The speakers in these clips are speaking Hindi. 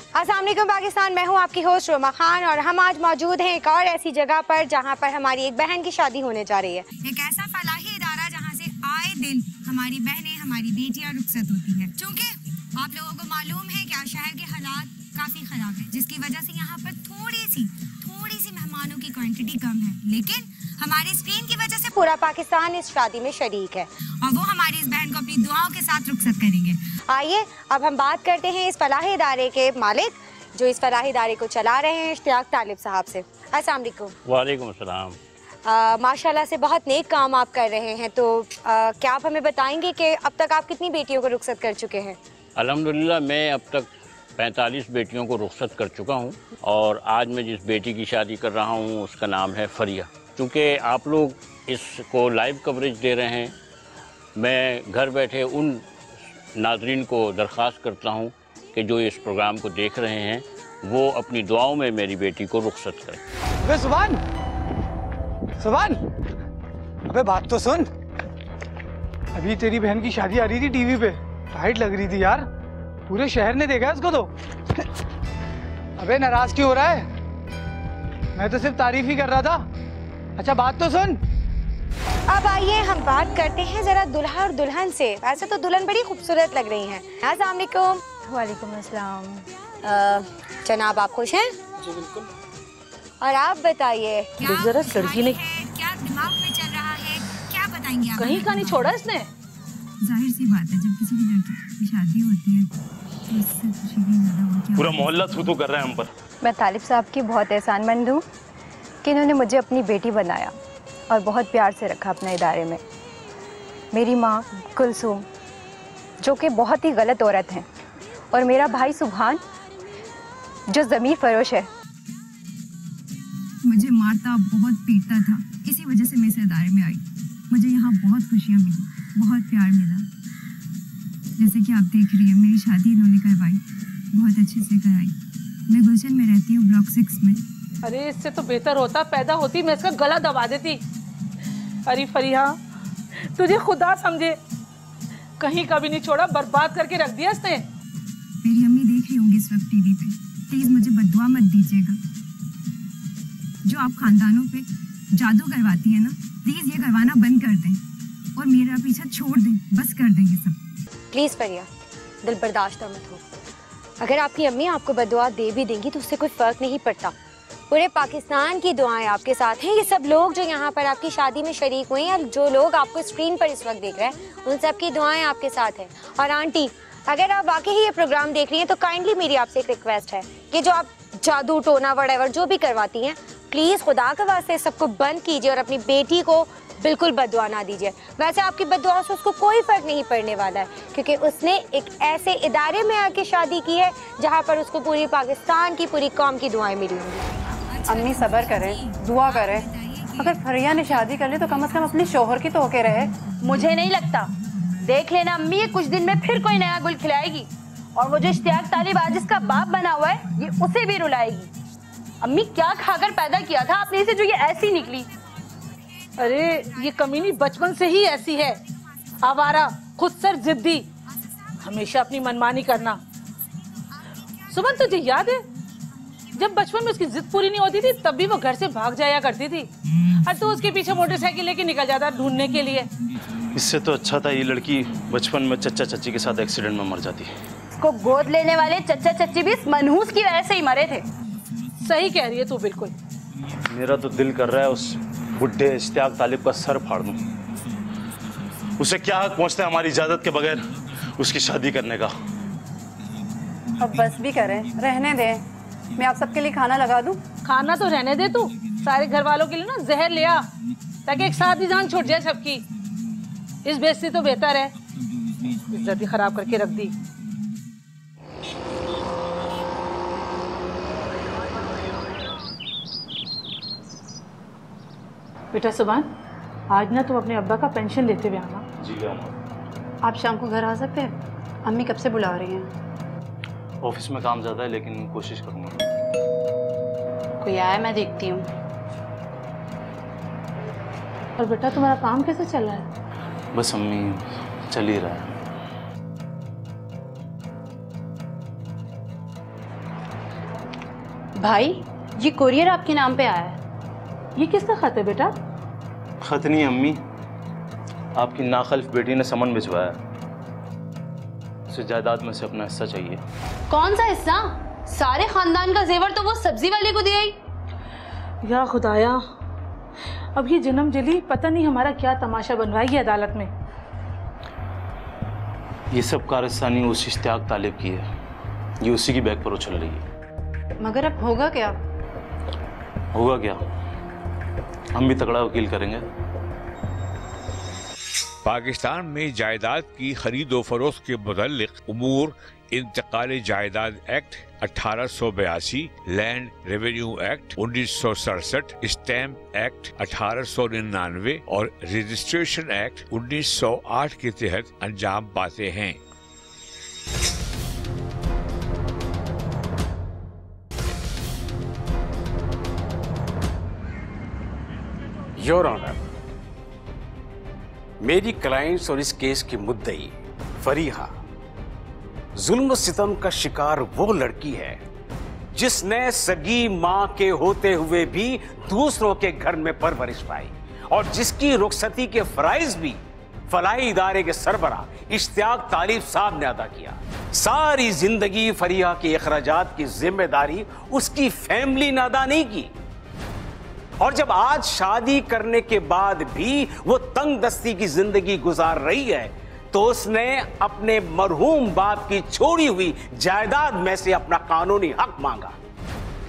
अस्सलाम वालेकुम पाकिस्तान, मैं हूं आपकी होस्ट रोमा खान और हम आज मौजूद हैं एक और ऐसी जगह पर जहां पर हमारी एक बहन की शादी होने जा रही है। एक ऐसा फलाही इदारा जहां से आए दिन हमारी बहनें, हमारी बेटियां रुखसत होती हैं। चूँकि आप लोगों को मालूम है कि शहर के हालात काफ़ी ख़राब है, जिसकी वजह से यहाँ पर थोड़ी सी मेहमानों की क्वांटिटी कम है, लेकिन हमारी स्क्रीन की वजह से पूरा पाकिस्तान इस शादी में शरीक है और वो हमारी इस बहन को अपनी दुआओं के साथ रुखसत करेंगे। आइए अब हम बात करते हैं इस फलाही इदारे के मालिक जो इस फलाही इदारे को चला रहे हैं, इश्तियाक तालिब साहब से। अस्सलाम वालेकुम। वालेकुम अस्सलाम। माशाल्लाह से बहुत नेक काम आप कर रहे हैं, तो क्या आप हमें बताएंगे कि अब तक आप कितनी बेटियों को रुखसत कर चुके हैं? अल्हम्दुलिल्लाह मैं अब तक 45 बेटियों को रुखसत कर चुका हूँ और आज मैं जिस बेटी की शादी कर रहा हूँ उसका नाम है फरिया। चूँकि आप लोग इसको लाइव कवरेज दे रहे हैं, मैं घर बैठे उन नाज़रीन को दरख्वास्त करता हूँ कि जो इस प्रोग्राम को देख रहे हैं वो अपनी दुआओं में मेरी बेटी को रुखसत करें। अबे सुभान, अबे बात तो सुन। अभी तेरी बहन की शादी आ रही थी टीवी पे, टाइट लग रही थी यार, पूरे शहर ने देखा इसको तो। अबे नाराज क्यों हो रहा है? मैं तो सिर्फ तारीफ ही कर रहा था। अच्छा बात तो सुन। अब आइए हम बात करते हैं जरा दुल्हा और दुल्हन से। वैसे तो दुल्हन बड़ी खूबसूरत लग रही हैं। अस्सलाम वालेकुम। वालेकुम अस्सलाम। जनाब आप खुश हैं? जी बिल्कुल। और आप बताइए खूबसूरत लड़की ने क्या दिमाग में चल रहा है, क्या बताएंगे आप? कहीं का नहीं छोड़ा इसने। जाहिर सी बात है, जब किसी की लड़की की शादी होती है तो इससे खुशी भी ज़्यादा होती है। पूरा मोहल्ला थू कर रहा है हम पर। मैं तालिब साहब की बहुत एहसानमंद हूँ कि इन्होंने मुझे अपनी बेटी बनाया और बहुत प्यार से रखा अपने इदारे में। मेरी माँ कुलसूम जो कि बहुत ही गलत औरत हैं, और मेरा भाई सुभान जो ज़मीर फरोश है। मुझे मारता, बहुत पीटता था, इसी वजह से मैं इस इदारे में आई। मुझे यहाँ बहुत खुशियाँ मिली, बहुत प्यार मिला। जैसे कि आप देख रही हैं, मेरी शादी इन्होंने करवाई, बहुत अच्छे से कराई। मैं गुलशन में रहती हूँ, ब्लॉक 6 में। अरे इससे तो बेहतर होता पैदा होती मैं इसका गला दबा देती। अरे फरिया, तुझे खुदा समझे, कहीं का भी नहीं छोड़ा, बर्बाद करके रख दिया इसने। मेरी अम्मी देख रही होंगी इस वक्त टीवी पे, प्लीज मुझे बद्दुआ मत दीजिएगा। जो आप खानदानों पे जादू करवाती है ना, प्लीज ये करवाना बंद कर दें और मेरा पीछा छोड़ दें, बस कर दें ये सब। प्लीज फरिया, दिल बर्दाश्त मत हो। अगर आपकी अम्मी आपको बद्दुआ दे भी देंगी तो उससे कोई फर्क नहीं पड़ता। पूरे पाकिस्तान की दुआएं आपके साथ हैं। ये सब लोग जो यहाँ पर आपकी शादी में शरीक हुए हैं, जो लोग आपको स्क्रीन पर इस वक्त देख रहे हैं, उन सब की दुआएं आपके साथ हैं। और आंटी, अगर आप वाकई ही ये प्रोग्राम देख रही हैं तो काइंडली मेरी आपसे एक रिक्वेस्ट है कि जो आप जादू टोना वडेवर जो भी करवाती हैं, प्लीज़ खुदा के वास्ते सबको बंद कीजिए और अपनी बेटी को बिल्कुल बद्दुआ ना दीजिए। वैसे आपकी बद्दुआ से उसको कोई फ़र्क नहीं पड़ने वाला है, क्योंकि उसने एक ऐसे इदारे में आके शादी की है जहाँ पर उसको पूरी पाकिस्तान की, पूरी कौम की दुआएं मिली होंगी। अम्मी सब्र करें, दुआ करें। अगर फरिया ने शादी कर ली तो कम से कम अपने शोहर की तो होके रहे। मुझे नहीं लगता, देख लेना अम्मी, ये कुछ दिन में फिर कोई नया गुल खिलाएगी और वो जो इश्तियाक तालिब आज इसका बाप बना हुआ है, ये उसे भी रुलाएगी। अम्मी क्या खाकर पैदा किया था आपने इसे जो ये ऐसी निकली? अरे ये कमीनी बचपन से ही ऐसी है, आवारा, खुदसर, जिद्दी, हमेशा अपनी मनमानी करना। सुमन तुझे याद है जब बचपन में उसकी जिद पूरी नहीं होती थी तब भी वो घर से भाग जाया करती थी और तू उसके पीछे मोटरसाइकिल लेके निकल जाता ढूंढने के लिए। इससे तो अच्छा था ये लड़की बचपन में चच्चा चच्ची के साथ एक्सीडेंट में मर जाती। इसको गोद लेने वाले चच्चा चच्ची भी इस मनहूस की वजह से ही मरे थे। सही कह रही है तू बिल्कुल। मेरा तो दिल कर रहा है उस बुढ़े इश्तियाक तालिब का सर फाड़ दूं। उसे क्या हक पहुंचता है हमारी इजाजत के बगैर उसकी शादी करने का? अब बस भी करें, रहने दें। मैं आप सबके लिए खाना लगा दूं? खाना तो रहने दे तू, सारे घर वालों के लिए ना जहर ले आ, ताकि एक साथ ही जान छूट जाए सबकी। इस बेइज्जती तो बेहतर है, इज्जत ही खराब करके रख दी। बेटा सुभान, आज ना तुम अपने अब्बा का पेंशन लेते हुए आना। जी आप शाम को घर आ सकते हैं? अम्मी कब से बुला रही हैं। ऑफिस में काम ज़्यादा है लेकिन कोशिश करूँगा। कोई आया मैं देखती हूँ। और बेटा तुम्हारा काम कैसे चल रहा है? बस अम्मी, चल ही रहा है। भाई, ये कुरियर आपके नाम पे आया है। ये किसका खत है बेटा? खत नहीं अम्मी, आपकी नाखल्फ बेटी ने समन भिजवाया। उसे जायदाद में से अपना हिस्सा चाहिए। कौन सा हिस्सा? सारे खानदान का जेवर तो वो सब्जी वाले को दिया ही। या खुदाया, अब ये जन्म जली पता नहीं हमारा क्या तमाशा बनवाएगी अदालत में। ये सब कारस्तानी उस इश्तियाक तालिब की है, ये उसी की बैग पर उछल रही है। मगर अब होगा क्या? होगा क्या, हम भी तगड़ा वकील करेंगे। पाकिस्तान में जायदाद की खरीदो फरोख्त के मुतल्लिक उमूर इंतकाल जायदाद act 1882, land revenue act 1967, stamp act 1899 और रजिस्ट्रेशन एक्ट 1908 के तहत अंजाम पाते हैं। योर ऑनर, मेरी क्लाइंट्स और इस केस की मुद्दई फरीहा जुल्म सितम का शिकार वो लड़की है जिसने सगी मां के होते हुए भी दूसरों के घर में परवरिश पाई और जिसकी रुखसती के फराइज भी फलाही इदारे के सरबरा इश्तियाक तालिब साहब ने अदा किया। सारी जिंदगी फरीहा के अखराजात की जिम्मेदारी उसकी फैमिली ने अदा नहीं की और जब आज शादी करने के बाद भी वो तंग दस्ती की जिंदगी गुजार रही है तो उसने अपने मरहूम बाप की छोड़ी हुई जायदाद में से अपना कानूनी हक मांगा,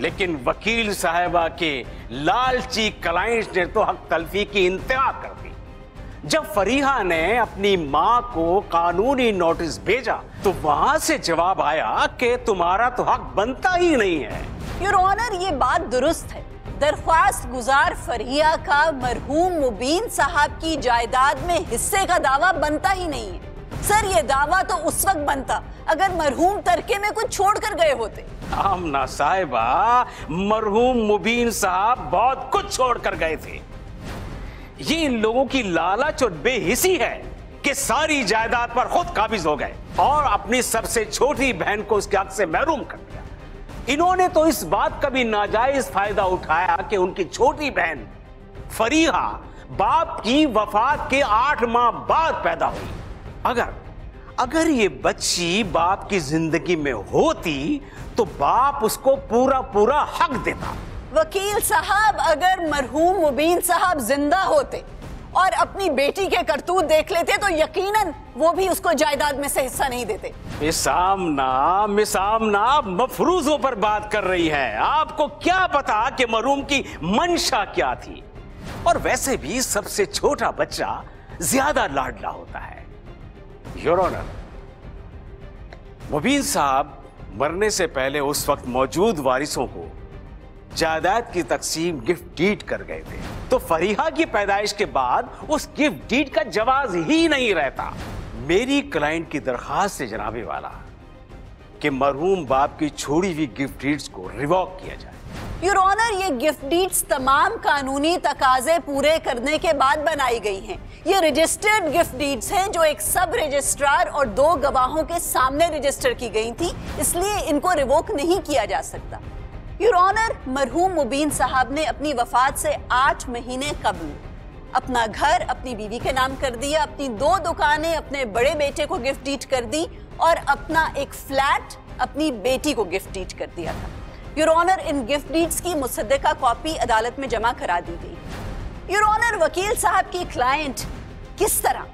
लेकिन वकील साहबा के लालची क्लाइंट्स ने तो हक तलफी की इंतहा कर दी। जब फरीहा ने अपनी मां को कानूनी नोटिस भेजा तो वहां से जवाब आया कि तुम्हारा तो हक बनता ही नहीं है। योर ऑनर, ये बात दुरुस्त है। दरख्वास्त गुजार फरीहा का मरहूम मुबीन साहब की जायदाद में हिस्से का दावा बनता ही नहीं है। सर, ये दावा तो उस वक्त बनता अगर मरहूम तरके में कुछ छोड़ कर गए होते। आमना साहिबा, मरहूम मुबीन साहब बहुत कुछ छोड़ कर गए थे। ये इन लोगों की लालच और बेहिसी है कि सारी जायदाद पर खुद काबिज हो गए और अपनी सबसे छोटी बहन को उसके हक से महरूम कर दिया। इन्होंने तो इस बात का भी नाजायज फायदा उठाया कि उनकी छोटी बहन फरीहा बाप की वफात के 8 माह बाद पैदा हुई। अगर ये बच्ची बाप की जिंदगी में होती तो बाप उसको पूरा पूरा हक देता। वकील साहब, अगर मरहूम मुबीन साहब जिंदा होते और अपनी बेटी के करतूत देख लेते तो यकीनन वो भी उसको जायदाद में से हिस्सा नहीं देते। मिसामना मफरूजों पर बात कर रही है। आपको क्या पता कि मरहूम की मंशा क्या थी? और वैसे भी सबसे छोटा बच्चा ज्यादा लाडला होता है। योर ऑनर, मुबीन साहब मरने से पहले उस वक्त मौजूद वारिसों को जायदाद की तकसीम गिफ्ट डीड कर गए थे, तो फरीहा की पैदाइश के बाद उस गिफ्ट डीड का जवाज ही नहीं रहता। मेरी क्लाइंट की दरखास्त से जनाबे वाला कि मरहूम बाप की छोड़ी हुई गिफ्ट डीड्स को रिवॉक किया जाए। योर ऑनर, ये गिफ्ट डीड्स तमाम कानूनी तकाजे पूरे करने के बाद बनाई गई हैं। ये रजिस्टर्ड गिफ्ट डीड्स हैं जो एक सब रजिस्ट्रार और 2 गवाहों के सामने रजिस्टर की गई थी, इसलिए इनको रिवोक नहीं किया जा सकता। योर ऑनर, मरहूम मुबीन साहब ने अपनी वफात से 8 महीने कबल अपना घर अपनी बीवी के नाम कर दिया, अपनी 2 दुकानें अपने बड़े बेटे को गिफ्ट डीड कर दी और अपना एक फ्लैट अपनी बेटी को गिफ्ट डीड कर दिया था। Your honour, in gift deeds की मुसद्दका कॉपी अदालत में जमा करा दी गई। योर ऑनर, वकील साहब की क्लाइंट किस तरह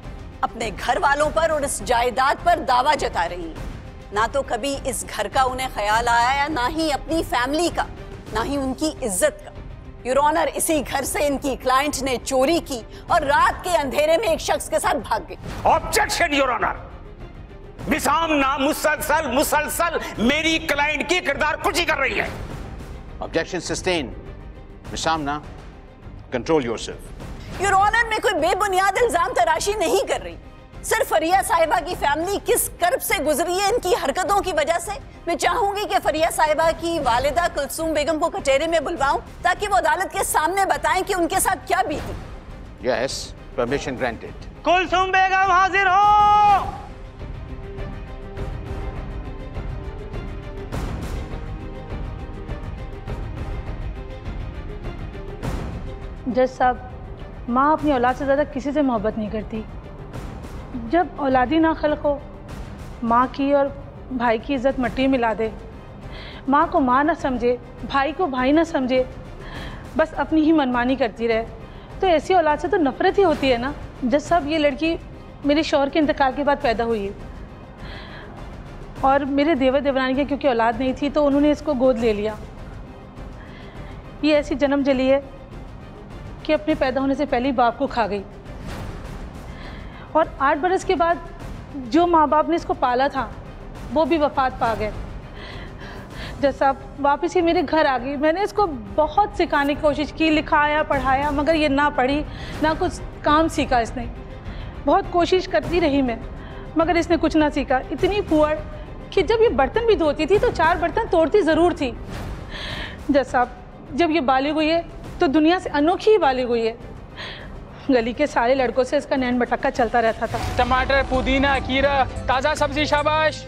अपने घर वालों पर और इस जायदाद पर दावा जता रही है। ना तो कभी इस घर का उन्हें ख्याल आया, ना ही अपनी फैमिली का, ना ही उनकी इज्जत का। योर ऑनर, इसी घर से इनकी क्लाइंट ने चोरी की और रात के अंधेरे में एक शख्स के साथ भाग गई। ऑब्जेक्शन योर ऑनर, मिसामना मुसलसल मेरी क्लाइंट की किरदार कुची कर रही है। Objection sustain. मिसामना, कंट्रोल योरसेल्फ। योर ऑनर, मैं कोई बेबुनियाद इल्जाम तराशी नहीं कर रही। सिर्फ फरिया साहिबा की फैमिली किस कर्ब से गुजरी है इनकी हरकतों की वजह से। मैं चाहूंगी कि फरिया साहिबा की वालिदा कुलसूम बेगम को कचहरे में बुलवाऊं ताकि वो अदालत के सामने बताएं कि उनके साथ क्या बीती। Yes, permission granted. Kulsoom Begum हाजिर हो। जज साहब, माँ अपनी औलाद से ज़्यादा किसी से मोहब्बत नहीं करती। जब औलादी ना खल्क हो, माँ की और भाई की इज़्ज़त मट्टी मिला दे, माँ को माँ ना समझे, भाई को भाई ना समझे, बस अपनी ही मनमानी करती रहे, तो ऐसी औलाद से तो नफ़रत ही होती है ना। जज साहब, ये लड़की मेरे शौहर के इंतकाल के बाद पैदा हुई है और मेरे देवर देवरानी की क्योंकि औलाद नहीं थी तो उन्होंने इसको गोद ले लिया। ये ऐसी जन्म जली है कि अपने पैदा होने से पहले ही बाप को खा गई और 8 बरस के बाद जो माँ बाप ने इसको पाला था वो भी वफात पा गए। जज साहब, वापस ही मेरे घर आ गई। मैंने इसको बहुत सिखाने की कोशिश की, लिखाया पढ़ाया, मगर ये ना पढ़ी ना कुछ काम सीखा इसने। बहुत कोशिश करती रही मैं, मगर इसने कुछ ना सीखा। इतनी पुअर कि जब ये बर्तन भी धोती थी तो 4 बर्तन तोड़ती ज़रूर थी। जज साहब, जब ये बालिग हुई है तो दुनिया से अनोखी ही बालिग हुई है। गली के सारे लड़कों से इसका नैन भटक्का चलता रहता था। टमाटर, पुदीना, खीरा, ताज़ा सब्जी, शाबाश।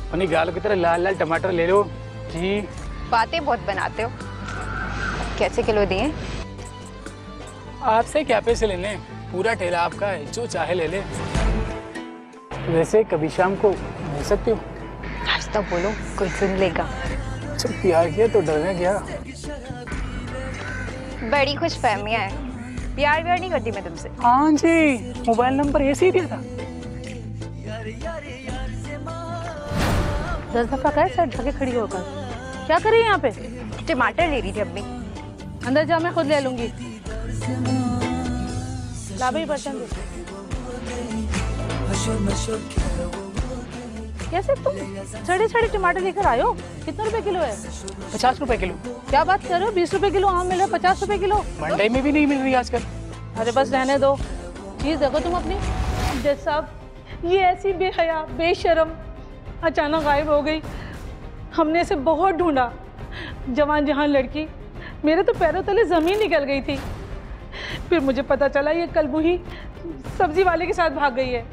अपनी गालों की तरह लाल लाल टमाटर ले लो जी। बातें बहुत बनाते हो। कैसे किलो दिए? आपसे क्या पैसे लेने, पूरा ठेला आपका है, जो चाहे ले ले। वैसे कभी शाम को मिल सकती हो? आज तो बोलो, कोई सुन लेगा। जब प्यार किया तो डरने गया। बड़ी खुशफहमियां है, प्यार व्यार नहीं करती मैं तुमसे। हाँ जी, मोबाइल नंबर ऐसे ही दिया था। 10 दफा कहे साइड ढके खड़ी होकर। क्या कर रही है यहाँ पे? टमाटर ले रही थी अम्मी। अंदर जा, मैं खुद ले लूंगी। ला भाई बर्तन दे। कैसे तुम सड़े सड़े टमाटर लेकर आए हो? कितने रुपए किलो है? 50 रुपए किलो। क्या बात कर रहे हो? 20 रुपए किलो आम मिल रहा है, 50 रुपए किलो मंडी में भी नहीं मिल रही आजकल। अरे बस रहने दो, चीज देखो तुम अपनी। जज साहब, ये ऐसी बेहया बेशरम अचानक गायब हो गई। हमने इसे बहुत ढूंढा, जवान जहान लड़की, मेरे तो पैरों तले ज़मीन निकल गई थी। फिर मुझे पता चला ये कलबुही सब्जी वाले के साथ भाग गई है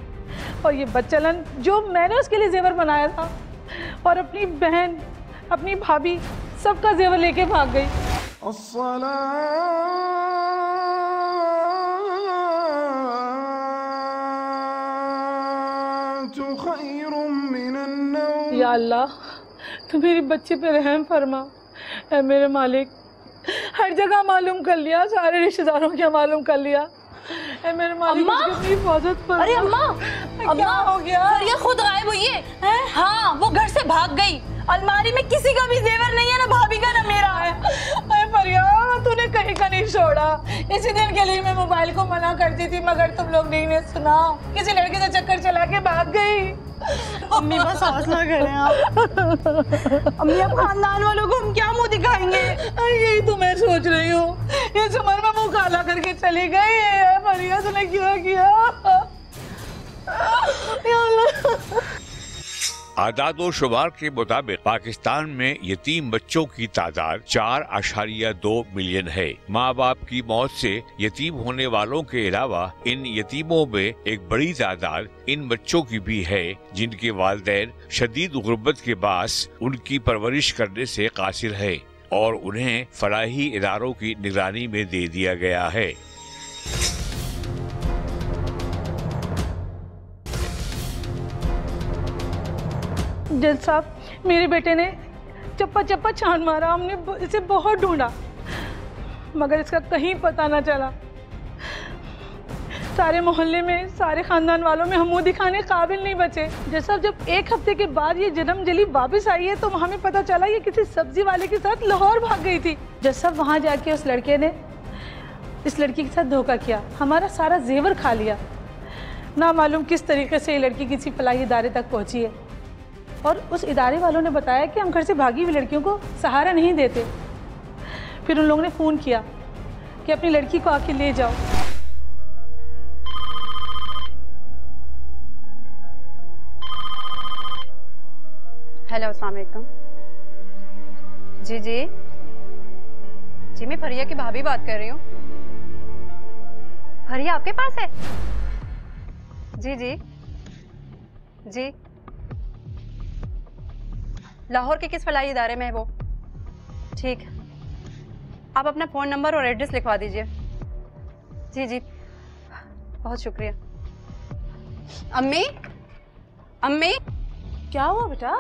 और ये बच्चलन जो मैंने उसके लिए जेवर बनाया था और अपनी बहन, अपनी भाभी, सबका जेवर लेके भाग गई। या अल्लाह, तू मेरी बच्चे पे रहम फरमा। ऐ मेरे मालिक, हर जगह मालूम कर लिया, सारे रिश्तेदारों क्या मालूम कर लिया। ऐ मेरे मालिक, अपनी हिफाजत फरमा। अरे अम्मा, क्या हो गया? फरिया खुद गायब हुई है। हाँ, वो घर से भाग गई। अलमारी में किसी का भी जेवर नहीं है, ना भाभी का ना मेरा। अरे फरिया, तूने कहीं का नहीं छोड़ा। इसी दिन के लिए मैं मोबाइल को मना करती थी, मगर तुम लोग नहीं ने सुना। किसी लड़के से चक्कर चला के भाग गई। अम्मी बस हौसला करें आप। अम्मी, अब खानदान वालों को हम क्या मुंह दिखाएंगे? यही तो मैं सोच रही हूँ। इस उम्र में मुंह काला करके चली गई है। फरिया, तूने क्या किया? या अल्लाह। आदादो शुमार के मुताबिक पाकिस्तान में यतीम बच्चों की तादाद 4.2 मिलियन है। माँ बाप की मौत से यतीम होने वालों के अलावा इन यतीमों में एक बड़ी तादाद इन बच्चों की भी है जिनके वालिदैन शदीद गुर्बत के बास उनकी परवरिश करने से कासिर है और उन्हें फलाही इदारों की निगरानी में दे दिया गया है। जज साहब, मेरे बेटे ने चप्पा चप्पा छान मारा। हमने इसे बहुत ढूंढा, मगर इसका कहीं पता ना चला। सारे मोहल्ले में, सारे खानदान वालों में हम मुंह दिखाने काबिल नहीं बचे। जज साहब, जब 1 हफ्ते के बाद ये जन्म जली वापस आई है तो हमें पता चला ये किसी सब्जी वाले के साथ लाहौर भाग गई थी। जज साहब, वहाँ जाके उस लड़के ने इस लड़की के साथ धोखा किया, हमारा सारा जेवर खा लिया। ना मालूम किस तरीके से ये लड़की किसी फलाही इदारे तक पहुँची है और उस इदारे वालों ने बताया कि हम घर से भागी हुई लड़कियों को सहारा नहीं देते। फिर उन लोगों ने फ़ोन किया कि अपनी लड़की को आके ले जाओ। हेलो, अस्सलाम वालेकुम। जी जी जी, मैं फरिया की भाभी बात कर रही हूँ। फरिया आपके पास है? जी जी जी, लाहौर के किस फलाही इदारे में है वो? ठीक, आप अपना फ़ोन नंबर और एड्रेस लिखवा दीजिए। जी जी, बहुत शुक्रिया। अम्मी, अम्मी, क्या हुआ बेटा?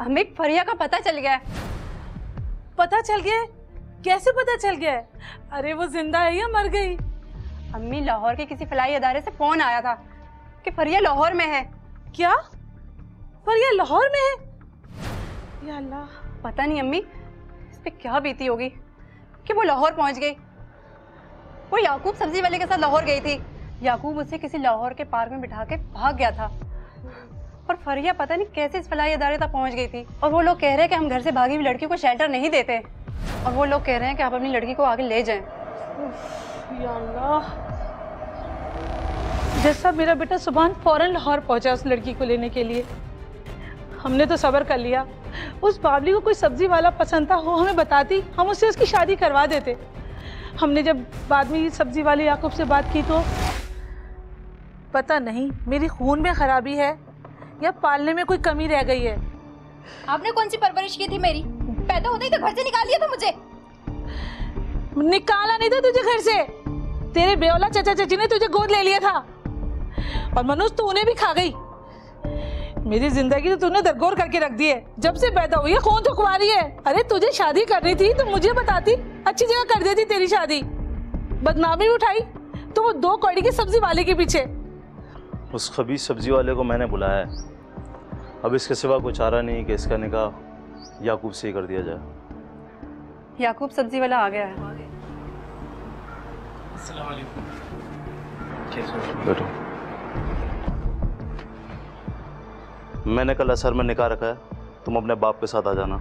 अम्मी, फरिया का पता चल गया है। पता चल गया है? कैसे पता चल गया है? अरे वो जिंदा है या मर गई? अम्मी, लाहौर के किसी फलाही इदारे से फोन आया था कि फरिया लाहौर में है। क्या? फरिया लाहौर में है? या अल्लाह, पता नहीं अम्मी इस पे क्या बीती होगी कि वो लाहौर पहुंच गई। वो याकूब सब्जी वाले के साथ लाहौर गई थी। याकूब उसे किसी लाहौर के पार्क में बिठा के भाग गया था और फरिया पता नहीं कैसे इस फलाही इदारे तक पहुंच गई थी। और वो लोग कह रहे हैं कि हम घर से भागी हुई लड़की को शेल्टर नहीं देते और वो लोग कह रहे हैं कि आप अपनी लड़की को आगे ले जाएं। या अल्लाह, जैसा मेरा बेटा सुभान फौरन लाहौर पहुंचा उस लड़की को लेने के लिए। हमने तो सब्र कर लिया, उस बाबली को कोई सब्जी वाला पसंद था वो हमें बताती, हम उससे उसकी शादी करवा देते। हमने जब बाद में सब्जी वाले याकूब से बात की तो पता नहीं मेरी खून में खराबी है या पालने में कोई कमी रह गई है। आपने कौन सी परवरिश की थी मेरी? पैदा होते ही तो घर से निकाल दिया था मुझे। निकाला नहीं था तुझे घर से, तेरे बेऔलाद चाचा चाची ने तुझे गोद ले लिया था और मनुष्य तो उन्हें भी खा गई। मेरी जिंदगी तो तूने दरगोर करके रख दी है। जब से पैदा हुई है कौन तो कुंवारी है। अरे तुझे शादी करनी थी तो मुझे बताती, अच्छी जगह कर देती तेरी शादी। बदनामी उठाई तो वो 2 कौड़ी की सब्जी वाले के पीछे। उस खबीस सब्जी वाले को मैंने बुलाया है, अब इसके सिवा कोई चारा नहीं कि इसका निकाह याकूब से ही कर दिया जाए। याकूब सब्जी वाला आ गया है। अस्सलाम वालेकुम। बैठो। मैंने कल असर में निकाह रखा है, तुम अपने बाप के साथ आ जाना।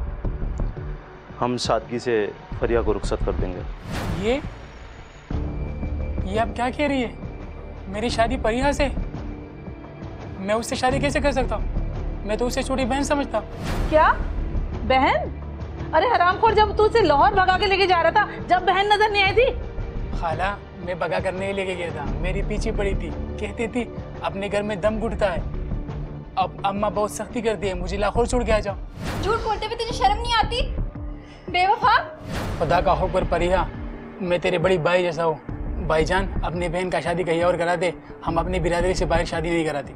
हम सादगी से फरिया को रुखसत कर देंगे। ये आप क्या कह रही है? मेरी शादी फरिया से? मैं उससे शादी कैसे कर सकता हूँ? मैं तो उसे छोटी बहन समझता हूँ। क्या बहन? अरे हरामखोर, जब तू उसे लाहौर भगा के लेके जा रहा था, जब बहन नजर नहीं आई थी? खाला, मैं भगा करने लेके गया था, मेरी पीछे पड़ी थी, कहती थी अपने घर में दम घुटता है। अब अम्मा बहुत सख्ती करती है, मुझे लाहौर छोड़ के आ जाओ। झूठ बोलते हुए तुझे शर्म नहीं आती? बेवफा। खुदा का हुक्म परिहा, मैं तेरे बड़ी भाई जैसा हूँ। भाईजान, अपनी बहन का शादी कहीं और करा दे, हम अपनी बिरादरी से बाहर शादी नहीं कराते।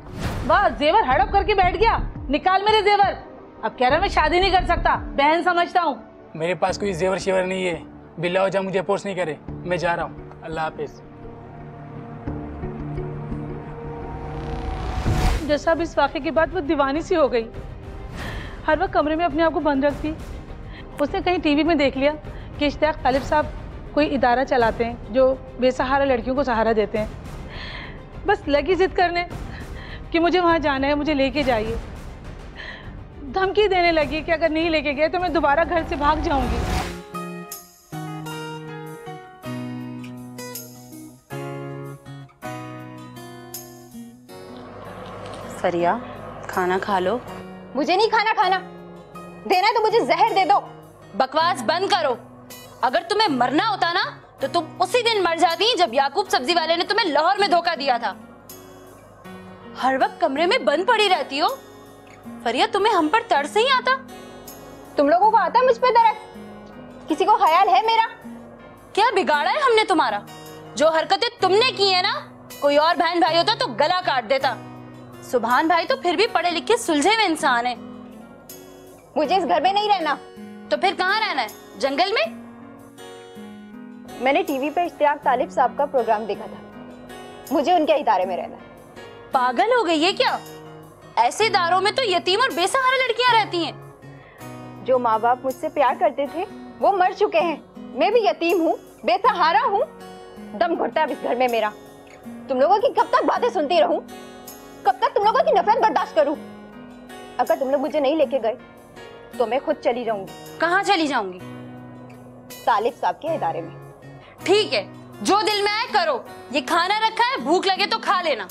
वाह, जेवर हड़प करके बैठ गया। निकाल मेरे जेवर। अब कह रहा मैं शादी नहीं कर सकता, बहन समझता हूँ। मेरे पास कोई जेवर शेवर नहीं है। बिल्ला हो जा, मुझे फोर्स नहीं करे। मैं जा रहा हूँ, अल्लाह हाफिज। जैसा अब इस वाक़े के बाद वो दीवानी सी हो गई। हर वक्त कमरे में अपने आप को बंद रखती। उसने कहीं टीवी में देख लिया कि इश्तियाक तालिब साहब कोई इदारा चलाते हैं जो बेसहारा लड़कियों को सहारा देते हैं। बस लगी जिद करने कि मुझे वहाँ जाना है, मुझे लेके जाइए। धमकी देने लगी कि अगर नहीं लेके गए तो मैं दोबारा घर से भाग जाऊंगी। फरिया, खाना खा लो। मुझे नहीं खाना देना है तो मुझे जहर दे दो। बकवास बंद करो। अगर तुम्हें मरना होता ना तो तुम उसी दिन मर जाती जब याकूब सब्जी वाले ने तुम्हें लाहौर में धोखा दिया था। हर वक्त कमरे में बंद पड़ी रहती हो। फरिया, तुम्हें हम पर तरस नहीं आता? तुम लोगों को आता मुझ पे तरस? किसी को ख्याल है मेरा? क्या बिगाड़ा है हमने तुम्हारा? जो हरकतें तुमने की है ना, कोई और बहन भाई होता तो गला काट देता। सुभान भाई तो फिर भी पढ़े लिखे सुलझे हुए इंसान है। मुझे इस घर में नहीं रहना। तो फिर कहाँ रहना है? जंगल में? मैंने टीवी पे इश्तियाक तालिब साहब का प्रोग्राम देखा था, मुझे उनके इदारे में रहना है। पागल हो गई है क्या? ऐसे इदारों में तो यतीम और बेसहारा लड़कियां रहती हैं। जो माँ बाप मुझसे प्यार करते थे वो मर चुके हैं। मैं भी यतीम हूँ, बेसहारा हूँ। दम घुटता है इस घर में मेरा। तुम लोगों की कब तक बातें सुनती रहूं? कब तक तुम लोगों की नफरत बर्दाश्त करूं? अगर तुम लोग मुझे नहीं लेके गए तो मैं खुद चली जाऊंगी। कहाँ चली जाऊंगी? तालिब साहब के इदारे में। ठीक है, जो दिल में आए करो। ये खाना रखा है, भूख लगे तो खा लेना।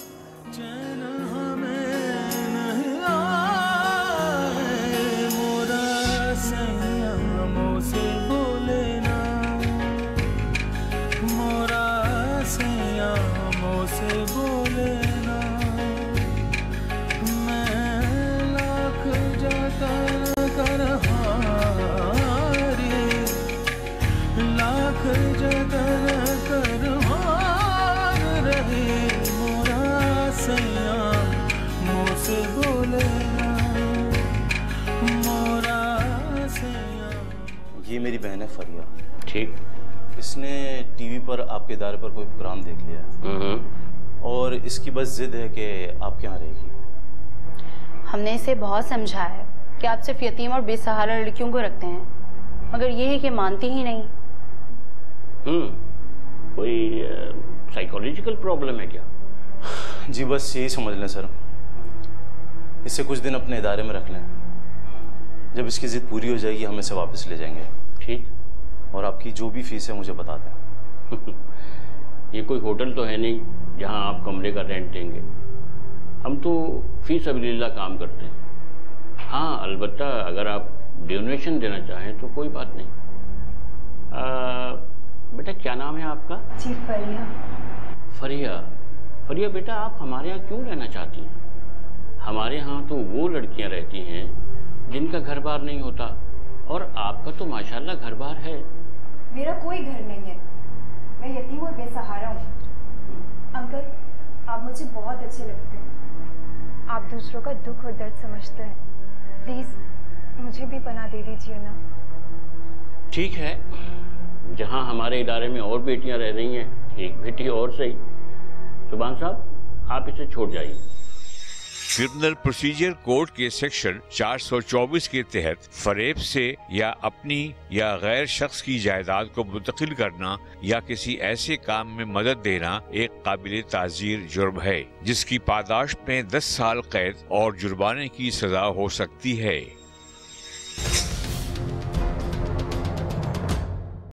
ये मेरी बहन है फरिया। ठीक। इसने टीवी पर आपके इदारे पर कोई प्रोग्राम देख लिया है और इसकी बस जिद है कि आपके यहाँ रहेगी। हमने इसे बहुत समझाया है कि आप सिर्फ यतीम और बेसहारा लड़कियों को रखते हैं, मगर ये है कि मानती ही नहीं। कोई साइकोलॉजिकल प्रॉब्लम है क्या? जी बस यही समझ लें सर, इसे कुछ दिन अपने इदारे में रख लें, जब इसकी जिद पूरी हो जाएगी हम इसे वापस ले जाएंगे। ठीक। और आपकी जो भी फीस है मुझे बता दें। ये कोई होटल तो है नहीं जहां आप कमरे का रेंट देंगे। हम तो फी सबिलिल्लाह काम करते हैं। हाँ, अलबत्ता अगर आप डोनेशन देना चाहें तो कोई बात नहीं। बेटा क्या नाम है आपका? जी फरिया। फरिया, फरिया बेटा आप हमारे यहाँ क्यों रहना चाहती हैं? हमारे यहाँ तो वो लड़कियाँ रहती हैं जिनका घर बार नहीं होता, और आपका तो माशाल्लाह घर बार है। मेरा कोई घर नहीं है, मैं यतीम और बेसहारा हूँ। अंकल, आप मुझे बहुत अच्छे लगते हैं। आप दूसरों का दुख और दर्द समझते हैं। प्लीज मुझे भी पनाह दे दीजिए ना। ठीक है, जहाँ हमारे इदारे में और बेटियाँ रह रही हैं, एक बेटी और सही। सुभान साहब आप इसे छोड़ जाइए। क्रिमिनल प्रोसीजर कोड के सेक्शन 424 के तहत फरेब से या अपनी या गैर शख्स की जायदाद को मुंतकिल करना या किसी ऐसे काम में मदद देना एक काबिल ताज़ीर जुर्म है, जिसकी पादाश में 10 साल कैद और जुर्माने की सजा हो सकती है।